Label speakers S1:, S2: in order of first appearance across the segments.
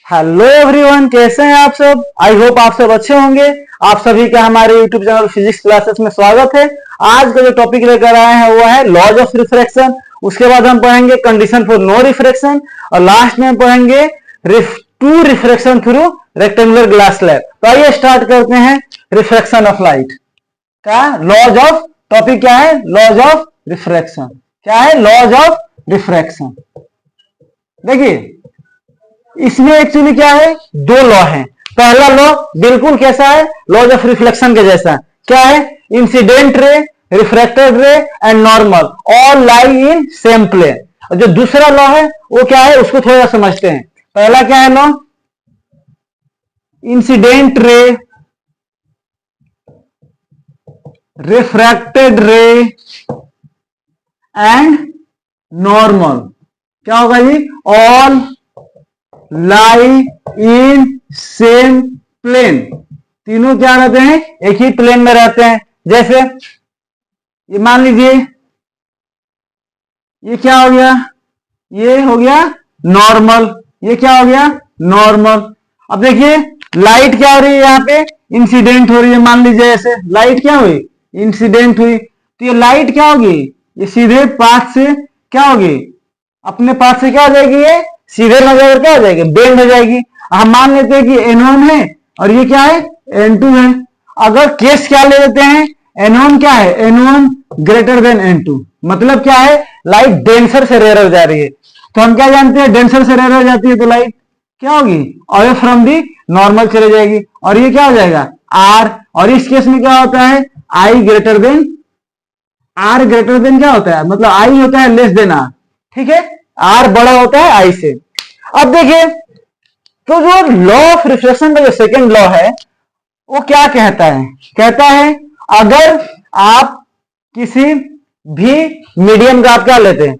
S1: Hello everyone, कैसे हैं आप सब। आई होप आप सब अच्छे होंगे। आप सभी का हमारे यूट्यूब चैनल फिजिक्स क्लासेस में स्वागत है। आज का जो टॉपिक लेकर आए हैं वो है लॉज ऑफ रिफ्रैक्शन। उसके बाद हम पढ़ेंगे कंडीशन फॉर नो रिफ्रैक्शन और लास्ट में पढ़ेंगे to refraction through rectangular glass slab. तो आइए स्टार्ट करते हैं रिफ्रैक्शन ऑफ लाइट का लॉज ऑफ। टॉपिक क्या है? Laws of refraction. क्या है? Laws of refraction. देखिए इसमें एक्चुअली क्या है, दो लॉ हैं। पहला लॉ बिल्कुल कैसा है? लॉज ऑफ रिफ्लेक्शन के जैसा। क्या है? Incident ray, refracted ray and normal all lie in same plane. और जो दूसरा लॉ है वो क्या है, उसको थोड़ा समझते हैं। पहला क्या है law? Incident ray, refracted ray and normal क्या होगा जी? All lie in same plane. तीनों क्या रहते हैं? एक ही प्लेन में रहते हैं। जैसे ये मान लीजिए ये क्या हो गया? ये हो गया नॉर्मल। ये क्या हो गया? नॉर्मल। अब देखिए लाइट क्या हो रही है यहाँ पे? इंसिडेंट हो रही है। मान लीजिए ऐसे लाइट क्या हुई? इंसिडेंट हुई। तो ये लाइट क्या होगी? ये सीधे पाथ से क्या होगी? अपने पाथ से क्या हो जाएगी? ये सीधे न जाकर क्या हो जाएगी? बेंड हो जाएगी। हम मान लेते हैं कि N1 है और ये क्या है? N2 है। अगर केस क्या ले लेते हैं? N1 क्या है? N1 greater than N2। मतलब क्या है? लाइट डेंसर से रेयर हो जा रही है। तो हम क्या जानते हैं? डेंसर से रेयर हो जाती है तो लाइट क्या होगी? अवे फ्रॉम दी नॉर्मल चले जाएगी। और ये क्या हो जाएगा? R। और इस केस में क्या होता है? I greater than R greater than क्या होता है? मतलब I होता है लेस देन R। ठीक है, R बड़ा होता है I से। अब देखिए तो जो लॉ ऑफ रिफ्लेक्शन का जो सेकंड लॉ है वो क्या कहता है? कहता है अगर आप किसी भी मीडियम का आप क्या लेते हैं?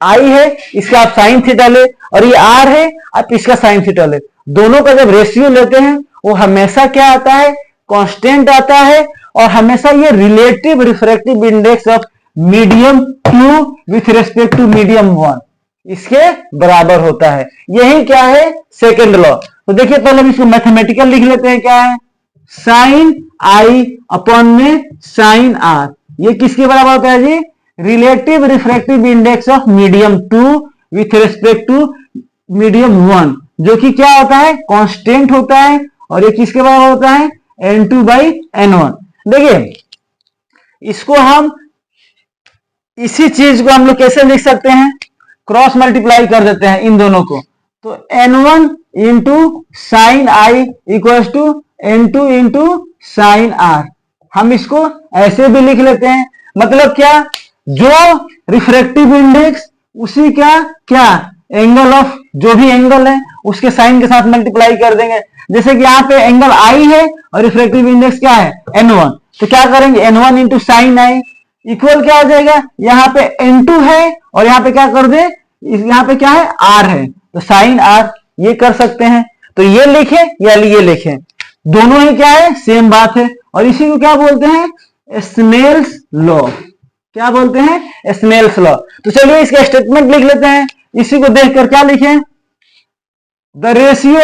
S1: आई है, इसका आप साइन थीटा ले, और ये आर है, आप इसका साइन थीटा ले। दोनों का जब रेशियो लेते हैं वो हमेशा क्या आता है? कांस्टेंट आता है। और हमेशा ये relative refractive index of medium 2 with respect to medium 1 इसके बराबर होता है। यही क्या है? Second law. तो देखिए पहले हम इसको मैथमेटिकल लिख लेते हैं। क्या है? साइन आई अपॉन में साइन आर। ये किसके बराबर होता है जी? Relative refractive index of medium 2 with respect to medium 1, जो कि क्या होता है? कांस्टेंट होता है। और ये किसके बराबर होता है? N2 by N1। देखिए इसको हम इसी चीज को हम लोग कैसे लिख सकते हैं? क्रॉस मल्टीप्लाई कर देते हैं इन दोनों को। तो N1 into sine I equal to N2 into sine R. हम इसको ऐसे भी लिख लेते हैं। मतलब क्या? जो रिफ्रैक्टिव इंडेक्स उसी का क्या एंगल ऑफ जो भी एंगल है उसके साइन के साथ मल्टीप्लाई कर देंगे। जैसे कि यहाँ पे एंगल आई है और रिफ्रैक्टिव इंडेक्स क्या है? N1। तो क्या करेंगे? N1 into sine I equal क्या हो जाएगा? यहाँ पे N2 है और यहाँ पे क्या कर दे? यहाँ पे क्या है? R है, तो साइन R ये कर सकते हैं। तो ये लिखे या ये लिखे, दोनों ही क्या है? सेम बात है। और इसी को क्या बोलते हैं? Snell's law. क्या बोलते हैं? Snell's law. तो चलिए इसका स्टेटमेंट लिख लेते हैं। इसी को देखकर क्या लिखें? The ratio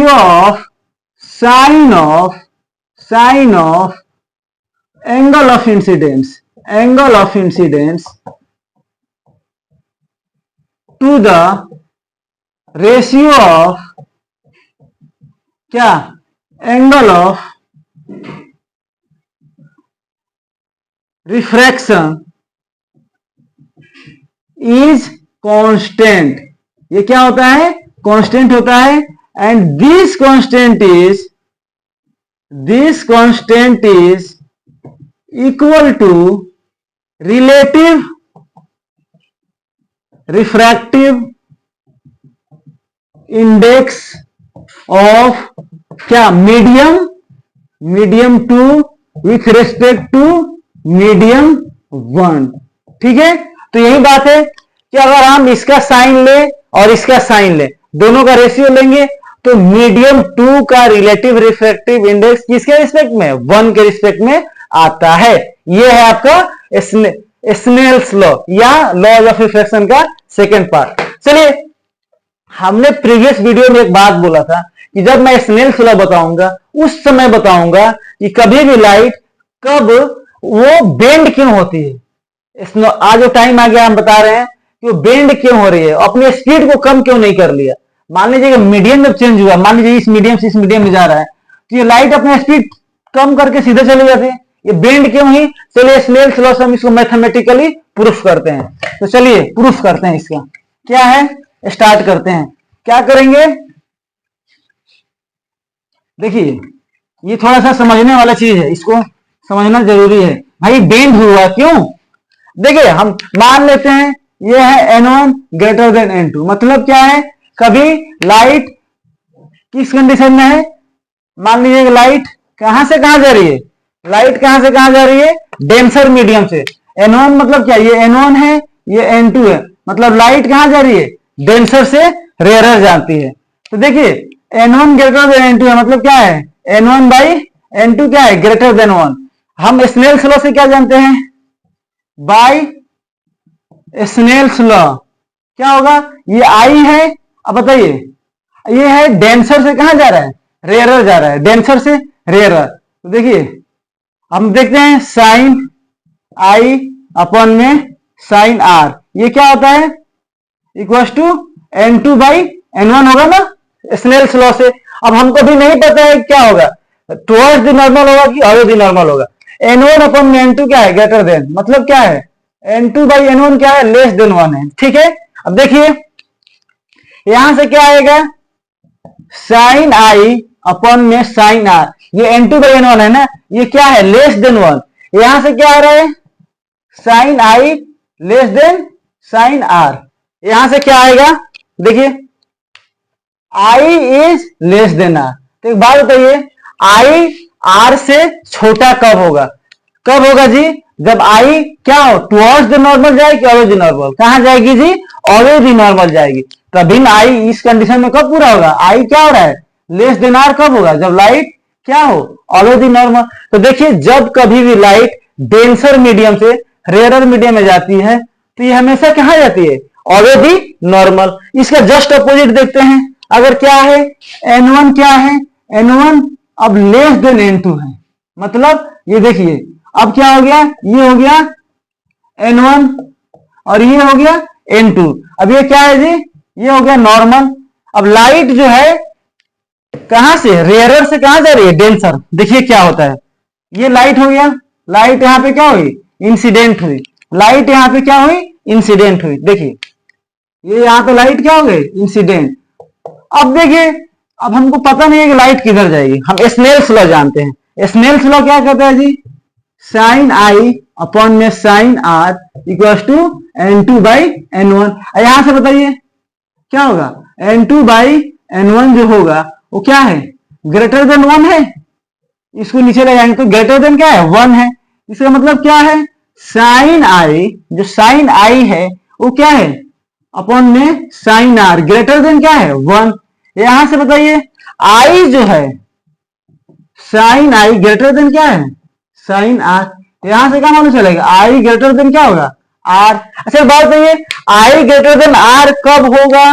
S1: of sine of angle of incidence to the ratio of क्या? Angle of refraction is constant. ये क्या होता है? कांस्टेंट होता है। And this constant is equal to relative refractive index of क्या? Medium 2 with respect to medium 1। ठीक है, तो यही बात है कि अगर हम इसका साइन ले और इसका साइन ले, दोनों का रेशियो लेंगे तो मीडियम 2 का रिलेटिव रिफ्रैक्टिव इंडेक्स किसके रिस्पेक्ट में? 1 के रिस्पेक्ट में आता है। यह है आपका स्नेल्स लॉ या लॉ ऑफ रिफ्रैक्शन का सेकेंड पार्ट। चलिए, हमने प्रीवियस वीडियो में एक बात बोला था कि जब मैं स्नेल्स लॉ बताऊंगा उस समय बताऊंगा कि कभी भी लाइट कब वो बेंड क्यों होती है। आज जो टाइम आ गया हम बता रहे हैं कि वो बेंड क्यों हो रही है, अपनी स्पीड को कम क्यों नहीं कर लिया। मान लीजिए मीडियम जब चेंज हुआ, मान लीजिए इस मीडियम से इस मीडियम में जा रहा है, तो ये लाइट अपनी स्पीड कम करके सीधे चली जाती है, ये बेंड क्यों हुई। चलिए स्नेल्स लॉ से हम इसको मैथमेटिकली प्रूफ करते हैं। तो चलिए प्रूफ करते हैं इसका क्या है, स्टार्ट करते हैं। क्या करेंगे, देखिए ये थोड़ा सा समझने वाला चीज है, इसको समझना जरूरी है। भाई बेंड हुआ क्यों, देखिए हम मान लेते हैं ये है N1 ग्रेटर देन N2, मतलब क्या है, कभी लाइट किस कंडीशन में है, मान लीजिए लाइट कहां से कहां जा रही है, लाइट कहां से कहां जा रही है, डेंसर मीडियम से। N1 मतलब क्या, ये N1 है, ये N2 है, मतलब लाइट कहां जा रही है, डेंसर से रेयरर जाती है। तो देखिए N1 ग्रेटर देन N2 है, मतलब क्या है, N1 बाई N2 क्या है, ग्रेटर देन 1। हम स्नेल्स लॉ से क्या जानते हैं, बाई स्नेल्स लॉ क्या होगा, ये I है। अब बताइए ये है डेंसर से कहां जा रहा है, रेयरर जा रहा है, डेंसर से रेयरर। तो देखिए हम देखते हैं साइन I अपॉन में साइन R, ये क्या होता है, equal to N2 by N1 होगा ना स्नेल्स लॉ से। अब हमको भी नहीं पता है क्या होगा, टुवर्ड्स द नॉर्मल होगा कि अवे द नॉर्मल होगा। N1 अपॉन में N2 क्या है, ग्रेटर देन, मतलब क्या है, N2 बाई N1 क्या है, लेस देन 1 है, ठीक है। अब देखिए यहां से क्या आएगा, साइन I अपॉन में साइन R, ये N2 बाई N1 है ना, ये क्या है, लेस देन 1। यहां से क्या आ रहा है, sine I less than sine R, यहां से क्या आएगा, देखिए I is less than R। तो एक बात बताइए, I R से छोटा कब होगा, कब होगा जी, जब I क्या हो, टुवर्ड्स द नॉर्मल जाएगी, अवे द नॉर्मल, कहां जाएगी जी, अवे द नॉर्मल जाएगी। तभी I इस कंडीशन में कब पूरा होगा, I क्या हो रहा है, लेस देन R कब होगा, जब लाइट क्या हो, अवे द नॉर्मल। तो देखिए जब कभी भी लाइट डेंसर मीडियम से रेयरर मीडियम में जाती है तो ये हमेशा कहां जाती है, अवे द नॉर्मल। इसका जस्ट अपोजिट देखते हैं, अगर क्या है, N1 क्या है, N1 अब लेस देन N2 है, मतलब ये देखिए अब क्या हो गया, ये हो गया N1 और ये हो गया N2। अब ये क्या है जी, ये हो गया नॉर्मल। अब लाइट जो है कहां से, रेयरर से कहां जा रही है, डेंसर। देखिए क्या होता है, ये लाइट हो गया, लाइट यहां पे क्या हुई, इंसिडेंट हुई, लाइट यहां पे क्या हुई, इंसिडेंट हुई। देखिए ये यहां पे लाइट क्या हो गई, इंसिडेंट। अब देखिए अब हमको पता नहीं है कि लाइट किधर जाएगी, हम स्नेल्स लॉ जानते हैं। स्नेल्स लॉ क्या कहता है जी, साइन I अपॉन में sine R equal to N2 by N1। यहां से बताइए क्या होगा, N2 बाई N1 जो होगा वो क्या है, ग्रेटर देन 1 है, इसको नीचे ले जाएंगे तो ग्रेटर देन क्या है, 1 है। इसका मतलब क्या है, साइन I, जो साइन I है वो क्या है, अपॉन में साइन R, ग्रेटर देन क्या है, 1। यहां से बताइए I जो है, साइन I ग्रेटर देन क्या है, साइन R। यहां से क्या मालूम चलेगा, I ग्रेटर देन क्या होगा, R। अच्छा बात बताइए I ग्रेटर देन R कब होगा,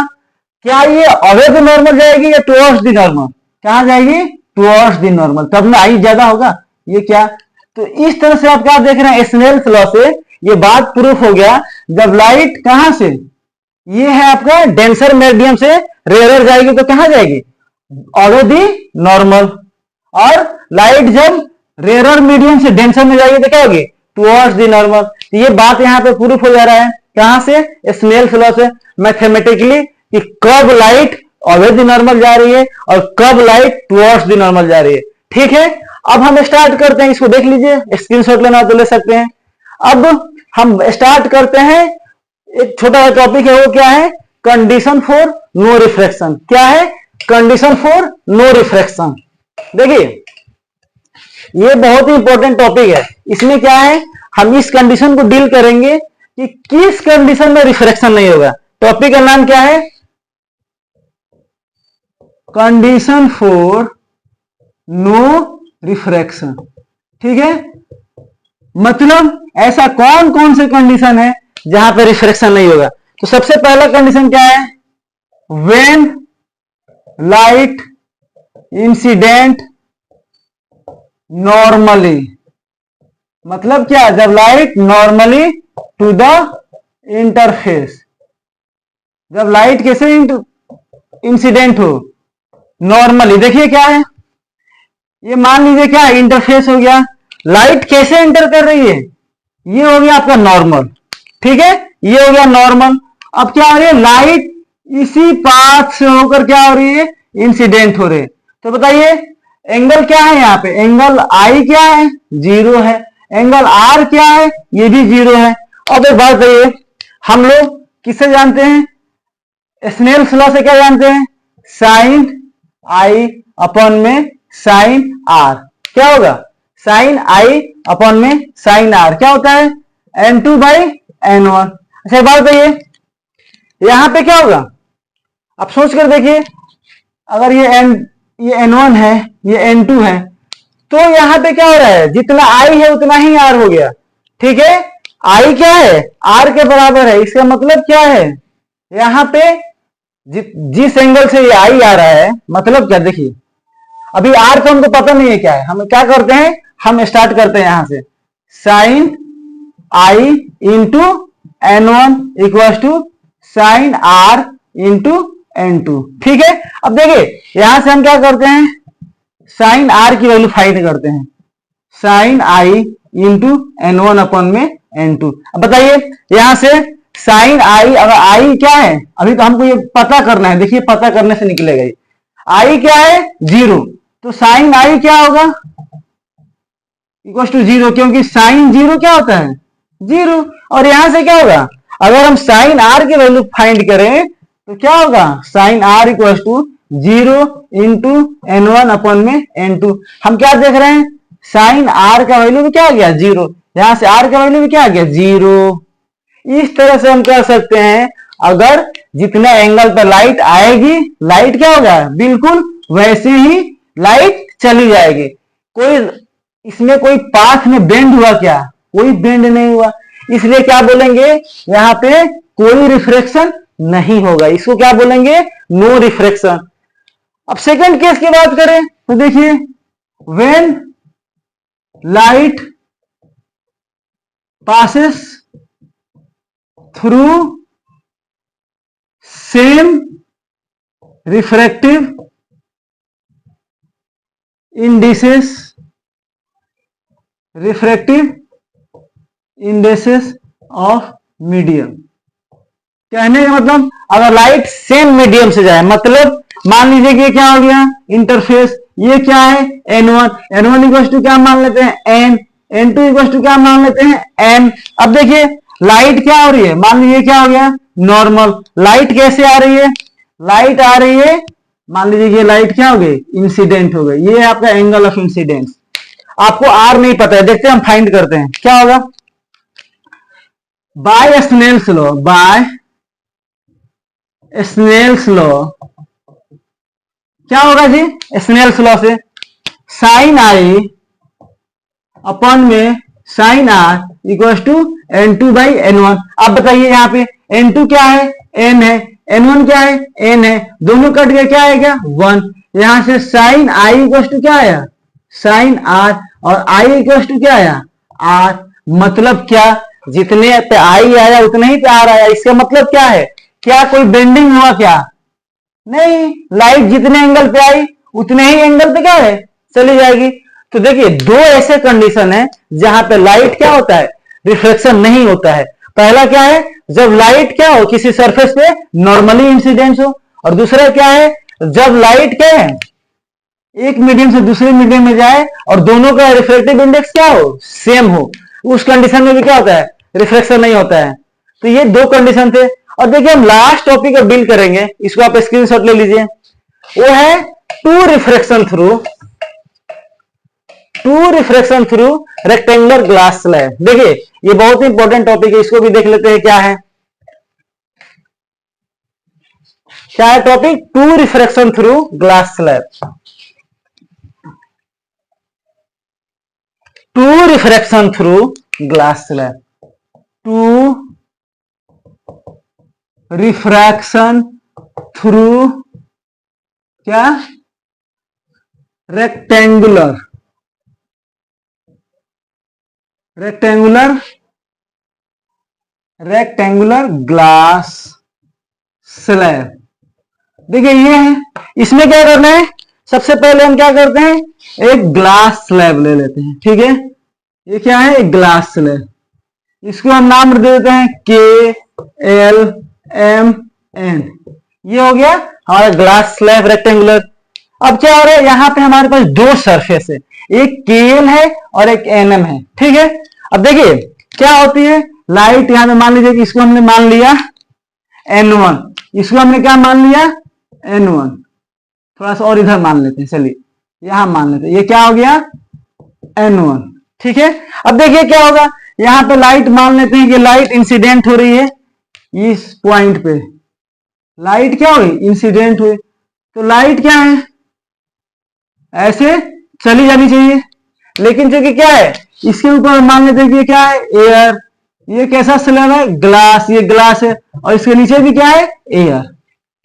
S1: क्या ये अवे द नॉर्मल जाएगी या टुवर्ड्स द नॉर्मल, कहां जाएगी, टुवर्ड्स द नॉर्मल, तब में I ज्यादा होगा, ये क्या। तो इस तरह से आप क्या देख रहे हैं, स्नेल्स लॉ से ये बात प्रूफ हो गया, जब लाइट कहां से, ये है आपका डेंसर मीडियम से रेयरर जाएगी तो कहां जाएगी, अवे द नॉर्मल। और लाइट जब रेयरर मीडियम से डेंसर में जाएगी तो क्या होगी, टुवर्ड्स द नॉर्मल। तो ये बात यहां पे प्रूफ हो जा रहा है, कहां से, स्नेल्स लॉ से, मैथमेटिकली, कि कब लाइट अवे द नॉर्मल जा रही है और कब लाइट टुवर्ड्स द नॉर्मल जा रही है। ठीक है, अब हम स्टार्ट करते हैं, इसको देख लीजिए, स्क्रीनशॉट लेना तो ले सकते हैं। अब हम स्टार्ट करते हैं, एक छोटा सा टॉपिक है, वो क्या है, कंडीशन फॉर नो रिफ्रैक्शन। क्या है, कंडीशन फॉर नो रिफ्रैक्शन। देखिए ये बहुत ही इंपॉर्टेंट टॉपिक है, इसमें क्या है, हम इस कंडीशन को डील करेंगे कि किस कंडीशन में रिफ्रैक्शन नहीं होगा। टॉपिक का नाम क्या है, कंडीशन फॉर नो रिफ्रैक्शन। ठीक है, मतलब ऐसा कौन कौन से कंडीशन है जहां पे रिफ्रैक्शन नहीं होगा। तो सबसे पहला कंडीशन क्या है, व्हेन लाइट इंसिडेंट नॉर्मली, मतलब क्या, जब light normally to the interface, जब लाइट कैसे इंसिडेंट हो, नॉर्मली। देखिए क्या है, ये मान लीजिए क्या है, इंटरफेस हो गया, लाइट कैसे इंटर कर रही है, ये हो गया आपका नॉर्मल, ठीक है, ये हो गया नॉर्मल। अब क्या हो रही है, लाइट इसी पाथ से होकर क्या हो रही है, इंसिडेंट हो रही है। तो बताइए एंगल क्या है, यहाँ पे एंगल आई क्या है, 0 है, एंगल आर क्या है, ये भी 0 है। अब एक बात बताइए, हम लोग किससे जानते हैं, स्नेल्स लॉ से क्या जानते हैं, साइन आई अपॉन में साइन आर, क्या होगा, साइन आई अपॉन में साइन आर क्या होता है, N2 बाई N1। अच्छा बात बताइए, यहां पे क्या होगा, आप सोच कर देखिए, अगर ये N1 है, ये N2 है, तो यहां पे क्या हो रहा है, जितना आई है उतना ही आर हो गया, ठीक है, आई क्या है, आर के बराबर है। इसका मतलब क्या है, यहां पे जिस एंगल से ये आई आ रहा है, मतलब क्या, देखिए अभी आर को हमको पता नहीं है क्या है, हम क्या करते हैं, हम स्टार्ट करते हैं यहां से, sine I into N1 equal to sine R into N2, ठीक है। अब देखिए यहां से हम क्या करते हैं, साइन आर की वैल्यू फाइंड करते हैं, sign I into N1 upon में N2। अब बताइए यहां से साइन आई, अगर आई क्या है, अभी तो हमको ये पता करना है, देखिए पता करने से निकलेगा ये, आई क्या है 0, तो साइन आई क्या होगा, इक्वल टू 0, क्योंकि साइन 0 क्या होता है 0। और यहां से क्या होगा, अगर हम साइन आर की वैल्यू फाइंड करें तो क्या होगा, sine R equal to 0 into N1 upon में N2। हम क्या देख रहे हैं, साइन आर का वैल्यू भी क्या आ गया 0, यहां से आर का वैल्यू भी क्या आ गया 0। इस तरह से हम कह सकते हैं, अगर जितने एंगल पर लाइट आएगी, लाइट क्या होगा, बिल्कुल वैसे ही लाइट चली जाएगी। कोई इसमें कोई पाथ में बेंड हुआ क्या, कोई बेंड नहीं हुआ, इसलिए क्या बोलेंगे, यहां पे कोई रिफ्लेक्शन नहीं होगा, इसको क्या बोलेंगे, नो रिफ्लेक्शन। अब सेकंड केस की बात करें तो देखिए, when light passes through same refractive indices, refractive indices of medium. कहने का मतलब, अगर लाइट सेम मीडियम से जाए, मतलब मान लीजिए कि क्या हो गया इंटरफेस, ये क्या है N1, N1 इक्वल टू क्या मान लेते हैं N, N2 इक्वल टू क्या मान लेते हैं N। अब देखिए लाइट क्या हो रही है, मान लीजिए क्या हो गया नॉर्मल, लाइट कैसे आ रही है, लाइट आ रही है, मान लीजिए ये लाइट क्या हो गई, इंसिडेंट हो गई, ये आपका एंगल ऑफ इंसिडेंस। आपको आर नहीं पता है, देखते हैं हम फाइंड करते हैं क्या होगा, by Snell's law, by Snell's law क्या होगा जी, स्नेल्स लॉ से साइन आई अपॉन में sine R equal to N2 by N1। आप बताइए यहाँ पे N2 क्या है, N है, N1 क्या है, N है, दोनों कट गए, क्या आएगा 1। यहां से साइन आई इक्वल टू क्या आया, साइन आर, और आई इक्वल टू क्या आया आर। मतलब क्या, जितने पे आई आया उतने ही पे आर आया। इसका मतलब क्या है, क्या कोई बेंडिंग हुआ क्या, नहीं, लाइट जितने एंगल पे आई उतने ही एंगल पे क्या है चली जाएगी। तो देखिए दो ऐसे कंडीशन है जहां पे लाइट क्या होता है, रिफ्लेक्शन नहीं होता है। पहला क्या है, जब लाइट क्या हो किसी सरफेस पे नॉर्मली इंसिडेंस हो, और दूसरा क्या है, जब लाइट क्या है एक मीडियम से दूसरे मीडियम में जाए और दोनों का रिफ्लेक्टिव इंडेक्स क्या हो, सेम हो, उस कंडीशन में भी क्या होता है, रिफ्लेक्शन नहीं होता है। तो ये दो कंडीशन थे। और देखिए हम लास्ट टॉपिक अब डील करेंगे, इसको आप स्क्रीनशॉट ले लीजिए, वो है to refraction through rectangular glass slab. देखिए ये बहुत ही इंपॉर्टेंट टॉपिक है, इसको भी देख लेते हैं क्या है, क्या है topic, to refraction through glass slab. To refraction through glass slab, to refraction through क्या, रेक्टेंगुलर ग्लास स्लैब। देखिए ये है, इसमें क्या करना है, सबसे पहले हम क्या करते हैं, एक ग्लास स्लैब ले लेते हैं। ठीक है, ये क्या है, एक ग्लास स्लैब। इसको हम नाम दे देते हैं KLMN। ये हो गया हमारा ग्लास स्लैब रेक्टेंगुलर। अब क्या हो रहा है, यहां पे हमारे पास दो सरफेस है, एक KL है और एक NM है। ठीक है, अब देखिए क्या होती है, लाइट यहां पे मान लीजिए कि इसको हमने मान लिया N1, इसको हमने क्या मान लिया N1, थोड़ा सा और इधर मान लेते हैं, चलिए यहां मान लेते हैं, ये क्या हो गया N1। ठीक है, अब देखिए क्या होगा, यहां पे लाइट मान लेते हैं कि लाइट इंसिडेंट हो रही है इस पॉइंट पे, लाइट क्या हुई, इंसिडेंट हुई, तो लाइट क्या है, ऐसे चली जानी चाहिए, लेकिन जो कि क्या है, इसके ऊपर मान लेते हैं कि क्या है, एयर। ये कैसा स्लैब है, ग्लास, ये ग्लास है, और इसके नीचे भी क्या है, एयर।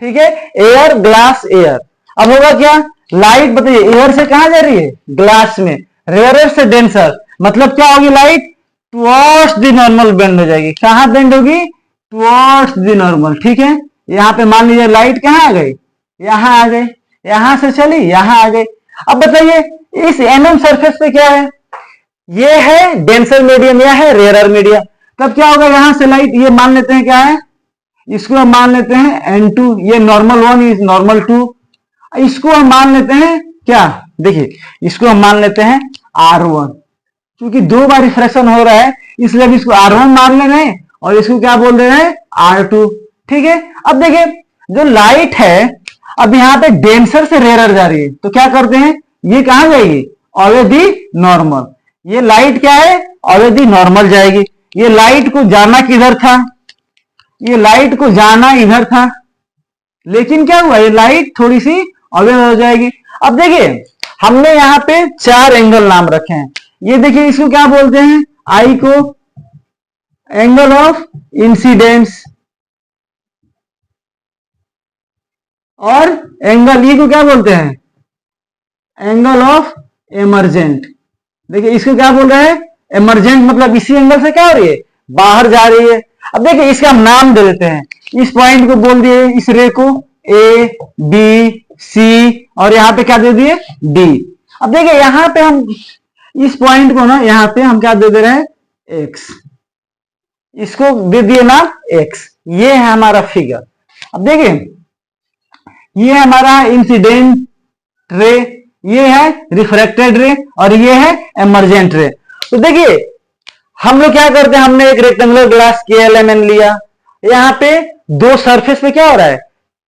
S1: ठीक है, एयर ग्लास एयर। अब होगा क्या, लाइट बताइए एयर से कहां जा रही है, ग्लास में, रेयरर से डेंसर, मतलब क्या होगी, light towards the normal bend हो जाएगी। कहां बेंड होगी, टुवर्ड्स द नॉर्मल। ठीक है, यहां पे मान लीजिए लाइट कहां आ गई, यहां आ गई, यहां से चली यहां आ गई। अब बताइए इस एनएम सरफेस पे क्या है, ये है डेंसर मीडियम, यह है रेयरर मीडियम। तब क्या होगा, यहां से लाइट, ये मान लेते हैं क्या है, इसको हम मान लेते हैं N2, ये नॉर्मल 1, ये नॉर्मल 2, इसको हम मान लेते हैं क्या, देखिए इसको हम मान लेते हैं R1, क्योंकि दो बार रिफ्रैक्शन हो रहा है इसलिए अब इसको R1 मान ले रहे हैं और इसको क्या बोल रहे हैं R2। ठीक है, अब देखिए जो लाइट है, अब यहां पे डेंसर से रेयरर जा रही है, तो क्या करते हैं, ये कहां जाएगी, ऑलरेडी नॉर्मल। ये लाइट क्या है, ऑलरेडी नॉर्मल जाएगी। ये लाइट को जाना किधर था, ये लाइट को जाना इधर था, लेकिन क्या हुआ, ये लाइट थोड़ी सी अवे हो जाएगी। अब देखिए हमने यहां पे 4 एंगल नाम रखे हैं, ये देखिए इसको क्या बोलते हैं, आई को एंगल ऑफ इंसिडेंस, और एंगल ई को क्या बोलते हैं, एंगल ऑफ एमरजेंट। देखिए इसको क्या बोल रहे हैं, एमरजेंट, मतलब इसी एंगल से क्या हो रही है, बाहर जा रही है। अब देखिए इसका हम नाम दे देते हैं, इस पॉइंट को बोल दिए, इस रे को A B C, और यहां पे क्या दे दिए D। अब देखिए यहां पे हम इस पॉइंट को ना, यहां पे हम क्या दे दे रहे हैं X, इसको दे दिए ना X। ये है हमारा फिगर। अब देखिए ये हमारा इंसिडेंट रे, ये है रिफ्रैक्टेड रे, और ये है एमरजेंट रे। तो देखिए हम लोग क्या करते हैं, हमने एक रेक्टेंगुलर ग्लास KLMN लिया, यहां पे दो सरफेस पे क्या हो रहा है,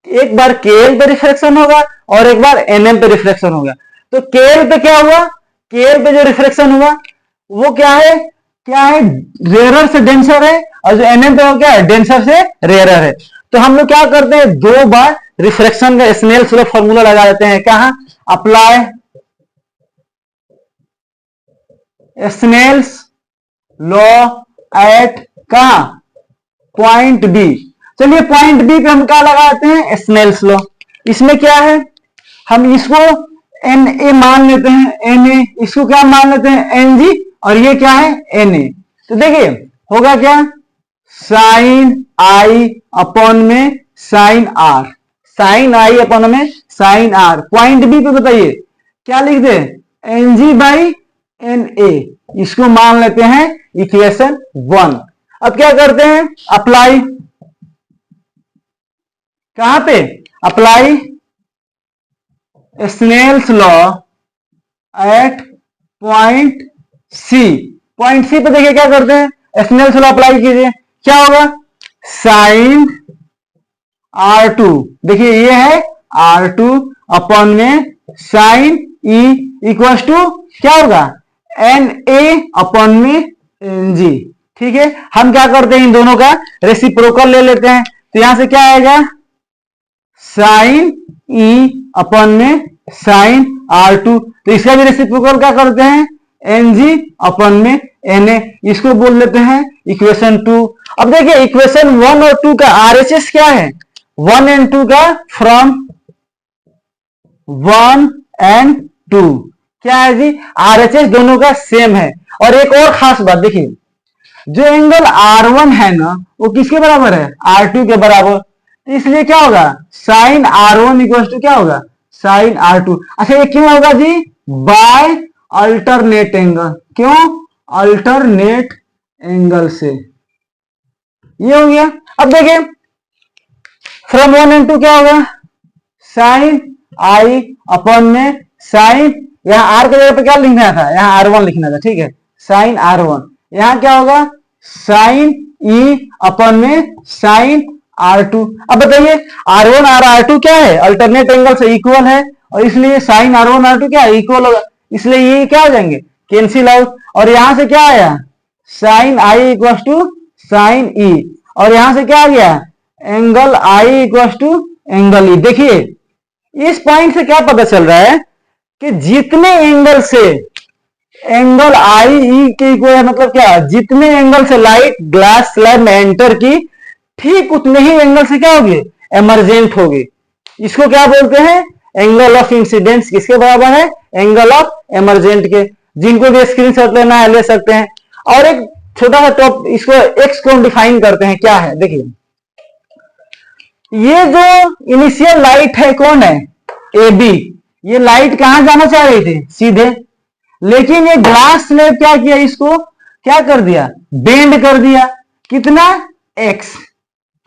S1: एक बार KL पे रिफ्रैक्शन होगा और एक बार NM पे रिफ्रैक्शन होगा। तो KL पे क्या हुआ, KL पे जो रिफ्रैक्शन हुआ वो क्या है, रेयरर से डेंसर है, और जो NM पे वो क्या है, डेंसर से रेयरर है। तो हम लोग क्या करते हैं, दो बार रिफ्रैक्शन का स्नेल्स लॉ फॉर्मूला लगा देते हैं, कहां, अप्लाई स्नेल्स लॉ एट कहां, पॉइंट बी। चलिए पॉइंट बी पे हम क्या लगाते हैं, स्नेल्स लॉ। इसमें क्या है, हम इसको NA मान लेते हैं, NA, इसको क्या मान लेते हैं NG, और ये क्या है NA। तो देखिए होगा क्या, साइन I अपॉन में sine R, sine I upon में साइन R। पॉइंट बी पे बताइए क्या लिख दे, NG बाई NA, इसको मान लेते हैं इक्वेशन 1। अब क्या करते हैं, अप्लाई, कहां पे, apply Snell's law at point C. Point C पे देखिए क्या करते हैं, स्नेल्स लॉ अप्लाई कीजिए, क्या होगा, साइन R2, देखिए ये है R2 अपॉन में साइन E इक्वल टू क्या होगा, NA अपॉन में NG। ठीक है, हम क्या करते हैं, इन दोनों का रेसिप्रोकल ले लेते हैं, तो यहां से क्या आएगा, साइन E अपॉन में साइन R2, तो इसका भी रेसिप्रोकल क्या करते हैं, NG अपन में Na, इसको बोल लेते हैं इक्वेशन 2। अब देखिए इक्वेशन 1 और 2 का RHS क्या है, 1 एंड 2 का फ्रॉम 1 एंड 2 क्या है जी, RHS दोनों का सेम है। और एक और खास बात देखिए, जो एंगल R1 है ना वो किसके बराबर है, R2 के बराबर, तो इसलिए क्या होगा साइन R1 इक्वल टू क्या होगा साइन R2। अच्छा ये क्यों होगा जी, बाय अल्टरनेट एंगल, क्यों अल्टरनेट एंगल से, ये हो गया। अब देखिए फ्रॉम 1 एंड 2 क्या होगा साइन I अपन में साइन, यहां R के जगह पे क्या लिखना था, यहां R1 लिखना था, ठीक है, साइन R1, यहां क्या होगा साइन E अपन में साइन R2। अब बताइए R1 और R2 क्या है, अल्टरनेट एंगल से इक्वल है, और इसलिए साइन R1 R2 क्या है इक्वल होगा, इसलिए ये क्या हो जाएंगे कैंसिल आउट। और यहां से क्या आया sine I equal to sine E, और यहां से क्या आ गया angle I equal to angle E। देखिए इस पॉइंट से क्या पता चल रहा है कि जितने एंगल से एंगल IE के इक्वल है, मतलब क्या, जितने एंगल से लाइट ग्लास स्लैब में एंटर की ठीक उतने ही एंगल से क्या होगी एमरजेंट होगी। इसको क्या बोलते हैं एंगल ऑफ इंसिडेंस, किसके बराबर है एंगल ऑफ एमरजेंट के। जिनको भी स्क्रीनशॉट लेना है ले सकते हैं। और एक छोटा सा टॉप, इसको एक्स को डिफाइन करते हैं, क्या है देखिए, ये जो इनिशियल लाइट है कौन है AB, ये लाइट कहां जाना चाह रही थी सीधे, लेकिन ये ग्लास स्लैब क्या किया, इसको क्या कर दिया बेंड कर दिया, कितना x,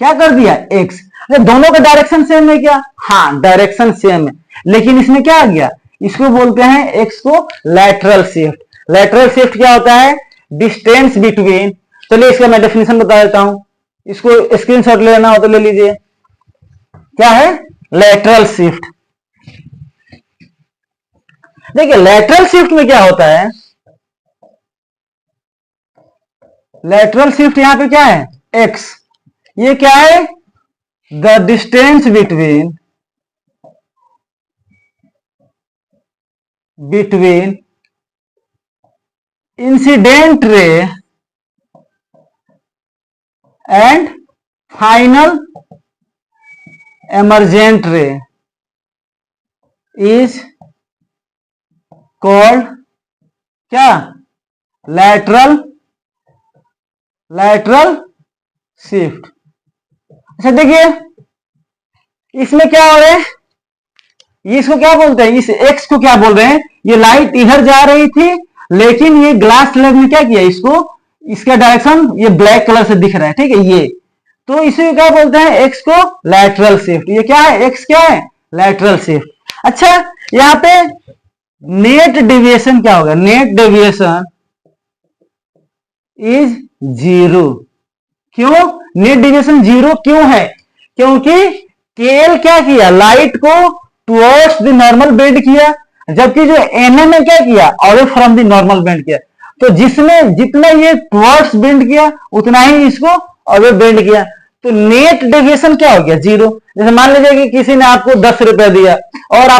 S1: क्या कर दिया x। दोनों का डायरेक्शन सेम है क्या, हाँ डायरेक्शन सेम है, लेकिन इसमें क्या आ गया, इसको बोलते हैं x को लैटरल शिफ्ट। लैटरल शिफ्ट क्या होता है डिस्टेंस बिटवीन, चलिए इसका मैं डेफिनेशन बता देता हूं, इसको स्क्रीनशॉट लेना हो तो ले लीजिए। क्या है लैटरल शिफ्ट, देखिए लैटरल शिफ्ट में क्या होता है, लैटरल शिफ्ट यहां पे क्या है x, ये क्या है the distance between incident ray and final emergent ray is called क्या lateral shift। अच्छा देखिए इसमें क्या हो रहा है, इसको क्या बोलते हैं, इस एक्स को क्या बोल रहे हैं, ये लाइट इधर जा रही थी लेकिन ये ग्लास स्लैब में क्या किया, इसको इसका डायरेक्शन ये ब्लैक कलर से दिख रहा है, ठीक है, ये तो इसे क्या बोलते हैं एक्स को लैटरल शिफ्ट। ये क्या है एक्स क्या है लैटरल शिफ्ट। अच्छा यहां पे नेट डेविएशन क्या होगा, नेट डेविएशन इज 0। क्यों नेट डेविएशन 0 क्यों है, क्योंकि केएल क्या किया लाइट को टुवर्ड्स द नॉर्मल बेंड किया, जबकि जो एनएम ने क्या किया away from the normal bend किया। तो जिसमें जितना ये टुवर्ड्स बेंड किया उतना ही इसको अवे बेंड किया, तो नेट डेविएशन क्या हो गया 0। जैसे मान लीजिए कि किसी ने आपको 10 रुपए दिया और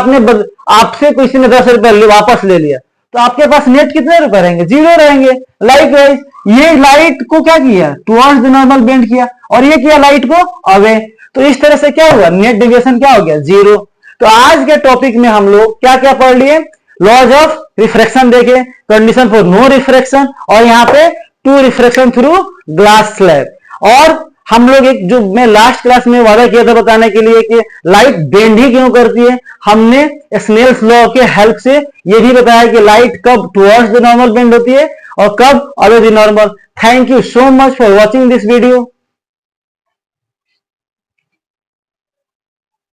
S1: आपसे किसी ने 10 रुपए वापस ले लिया, तो आपके पास नेट कितने रुपए रहेंगे 0 रहेंगे। लाइकवाइज ये लाइट को क्या किया टुवर्ड्स द नॉर्मल बेंड किया और ये किया लाइट को अवे, तो इस तरह से क्या हुआ नेट डेविएशन क्या हो गया 0। तो आज के टॉपिक में हम लोग क्या क्या पढ़ लिए, लॉज ऑफ रिफ्रैक्शन देखे, कंडीशन फॉर नो रिफ्रैक्शन, और यहाँ पे to refraction through glass slab. और हम लोग एक जो मैं लास्ट क्लास में वादा किया था बताने के लिए कि लाइट बेंड ही क्यों करती है, हमने स्नेल्स लॉ के हेल्प से ये भी बताया कि लाइट कब टुवर्ड्स द नॉर्मल बेंड होती है और कब away the normal. Thank you so much for watching this video.